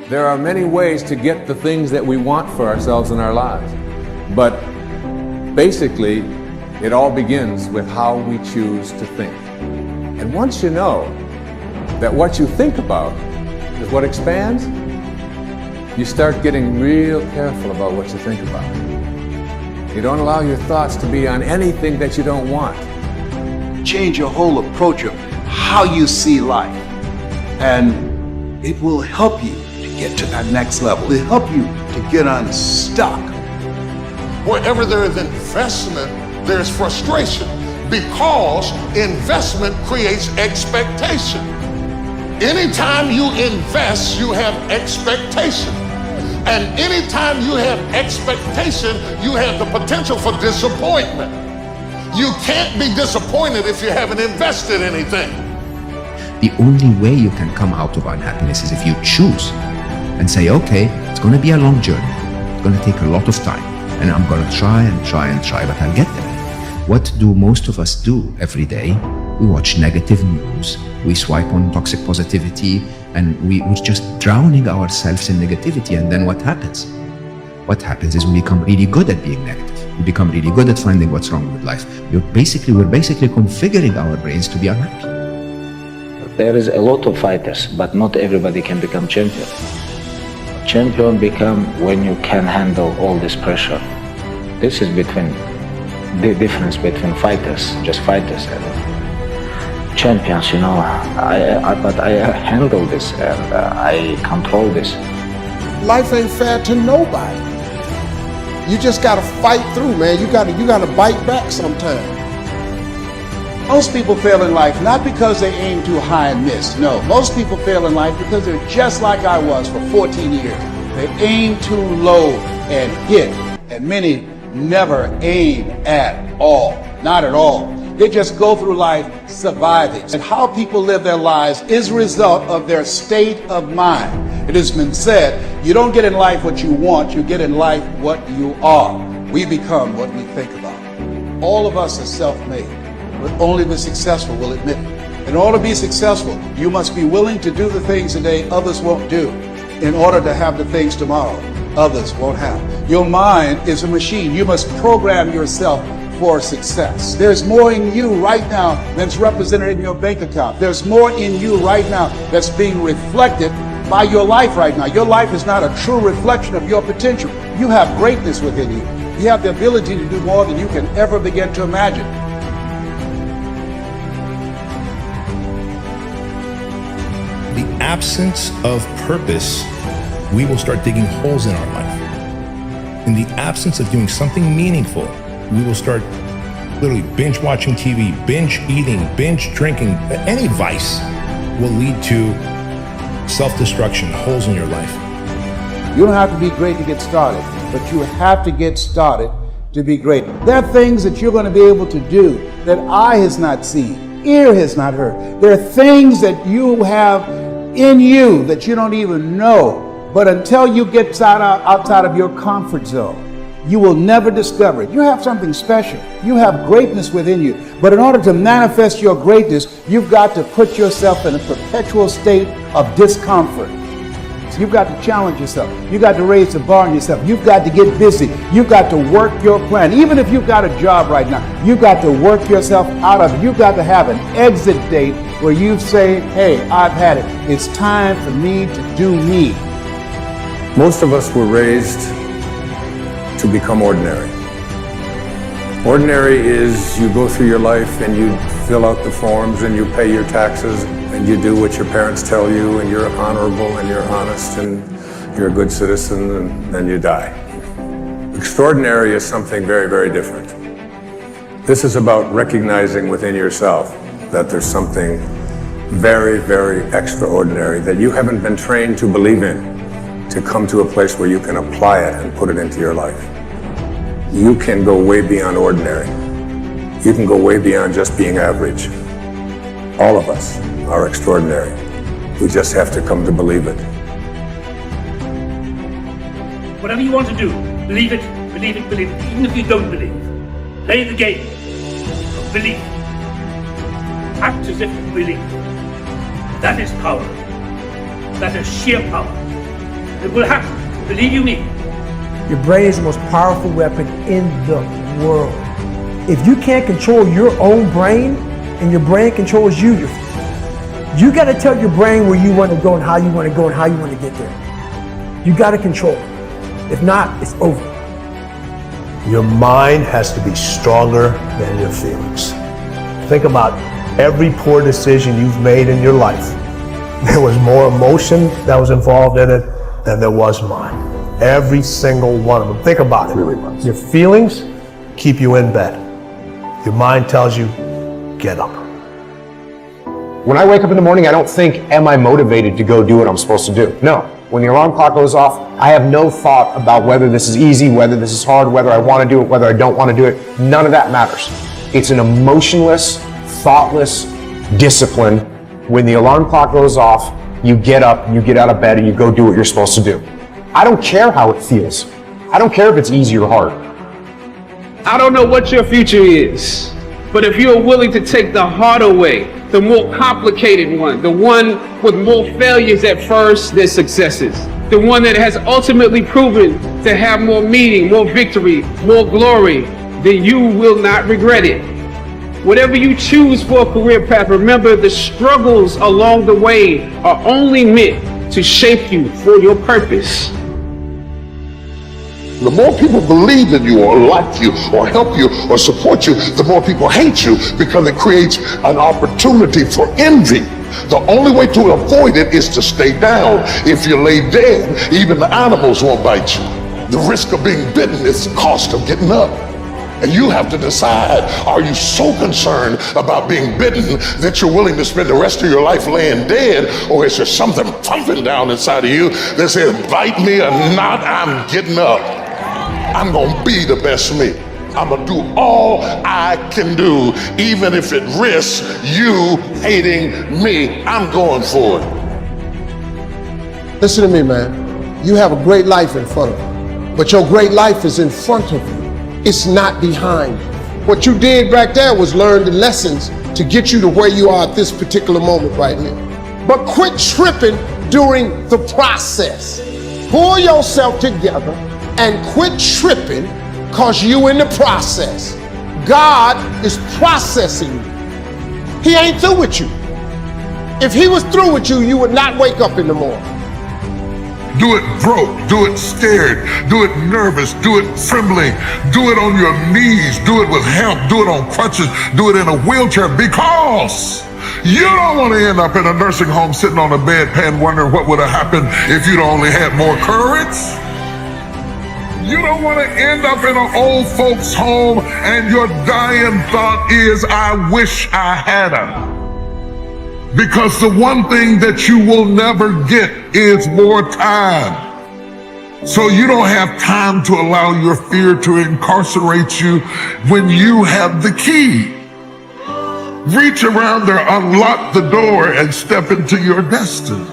There are many ways to get the things that we want for ourselves in our lives. But basically, it all begins with how we choose to think. And once you know that what you think about is what expands, you start getting real careful about what you think about. You don't allow your thoughts to be on anything that you don't want. Change your whole approach of how you see life, and it will help you to get to that next level. It'll help you to get unstuck. Wherever there is investment, there's frustration, because investment creates expectation. Anytime you invest, you have expectation. And anytime you have expectation, you have the potential for disappointment. You can't be disappointed if you haven't invested anything. The only way you can come out of unhappiness is if you choose and say, okay, it's going to be a long journey. It's going to take a lot of time. And I'm going to try and try and try, but I'll get there. What do most of us do every day? We watch negative news, we swipe on toxic positivity, and we're just drowning ourselves in negativity. And then what happens? What happens is we become really good at being negative. We become really good at finding what's wrong with life. We're basically configuring our brains to be unhappy. There is a lot of fighters, but not everybody can become champion. Champion become when you can handle all this pressure. This is the difference between fighters, just fighters, and champions. You know, but I handle this and I control this. Life ain't fair to nobody. You just gotta fight through, man. You gotta bite back sometimes. Most people fail in life not because they aim too high and miss. No, most people fail in life because they're just like I was for 14 years. They aim too low and hit, and many never aim at all, not at all. They just go through life surviving. And how people live their lives is a result of their state of mind. It has been said, you don't get in life what you want, you get in life what you are. We become what we think about. All of us are self-made, but only the successful will admit it. In order to be successful, you must be willing to do the things today others won't do, in order to have the things tomorrow others won't have. Your mind is a machine. You must program yourself for success. There's more in you right now than's represented in your bank account. There's more in you right now that's being reflected by your life right now. Your life is not a true reflection of your potential. You have greatness within you. You have the ability to do more than you can ever begin to imagine. The absence of purpose, we will start digging holes in our life. In the absence of doing something meaningful, we will start literally binge watching TV, binge eating, binge drinking. Any vice will lead to self-destruction, holes in your life. You don't have to be great to get started, but you have to get started to be great. There are things that you're going to be able to do that eye has not seen, ear has not heard. There are things that you have in you that you don't even know. But until you get outside of your comfort zone, you will never discover it. You have something special. You have greatness within you. But in order to manifest your greatness, you've got to put yourself in a perpetual state of discomfort. So you've got to challenge yourself. You've got to raise the bar on yourself. You've got to get busy. You've got to work your plan. Even if you've got a job right now, you've got to work yourself out of it. You've got to have an exit date where you say, hey, I've had it. It's time for me to do me. Most of us were raised to become ordinary. Ordinary is you go through your life and you fill out the forms and you pay your taxes and you do what your parents tell you and you're honorable and you're honest and you're a good citizen and then you die. Extraordinary is something very, very different. This is about recognizing within yourself that there's something very, very extraordinary that you haven't been trained to believe in, to come to a place where you can apply it and put it into your life. You can go way beyond ordinary. You can go way beyond just being average. All of us are extraordinary. We just have to come to believe it. Whatever you want to do, believe it, believe it, believe it. Even if you don't believe, play the game of belief. Act as if you believe. That is power. That is sheer power. It will happen. Believe you me. Your brain is the most powerful weapon in the world. If you can't control your own brain and your brain controls you, you got to tell your brain where you want to go and how you want to go and how you want to get there. You got to control it. If not, it's over. Your mind has to be stronger than your feelings. Think about every poor decision you've made in your life. There was more emotion that was involved in it than there was mine. Every single one of them. Think about it. Your feelings keep you in bed. Your mind tells you, get up. When I wake up in the morning, I don't think, am I motivated to go do what I'm supposed to do? No. When the alarm clock goes off, I have no thought about whether this is easy, whether this is hard, whether I want to do it, whether I don't want to do it. None of that matters. It's an emotionless, thoughtless discipline. When the alarm clock goes off, you get up, you get out of bed, and you go do what you're supposed to do. I don't care how it feels. I don't care if it's easy or hard. I don't know what your future is, but if you're willing to take the harder way, the more complicated one, the one with more failures at first than successes, the one that has ultimately proven to have more meaning, more victory, more glory, then you will not regret it. Whatever you choose for a career path, remember the struggles along the way are only meant to shape you for your purpose. The more people believe in you or like you or help you or support you, the more people hate you because it creates an opportunity for envy. The only way to avoid it is to stay down. If you lay dead, even the animals won't bite you. The risk of being bitten is the cost of getting up. And you have to decide, are you so concerned about being bitten that you're willing to spend the rest of your life laying dead? Or is there something pumping down inside of you that says, bite me or not, I'm getting up. I'm gonna be the best me. I'm gonna do all I can do, even if it risks you hating me. I'm going for it. Listen to me, man. You have a great life in front of you, but your great life is in front of you. It's not behind you. What you did back there was learn the lessons to get you to where you are at this particular moment right here. But quit tripping during the process. Pull yourself together and quit tripping because you in the process. God is processing you. He ain't through with you. If he was through with you, you would not wake up in the morning. Do it broke, do it scared, do it nervous, do it trembling, do it on your knees, do it with help, do it on crutches, do it in a wheelchair, because you don't want to end up in a nursing home sitting on a bedpan wondering what would have happened if you'd only had more courage. You don't want to end up in an old folks home and your dying thought is, I wish I had her. Because the one thing that you will never get is more time. So you don't have time to allow your fear to incarcerate you when you have the key. Reach around there, unlock the door, and step into your destiny.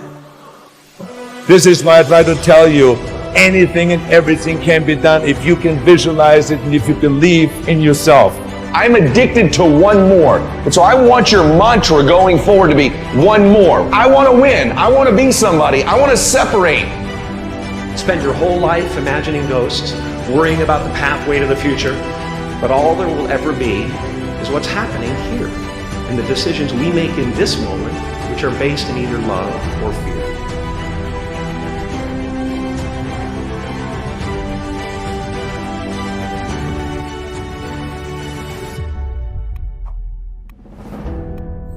This is why I try to tell you, anything and everything can be done if you can visualize it and if you believe in yourself. I'm addicted to one more. And so I want your mantra going forward to be one more. I want to win. I want to be somebody. I want to separate. Spend your whole life imagining ghosts, worrying about the pathway to the future, but all there will ever be is what's happening here, and the decisions we make in this moment, which are based in either love or fear.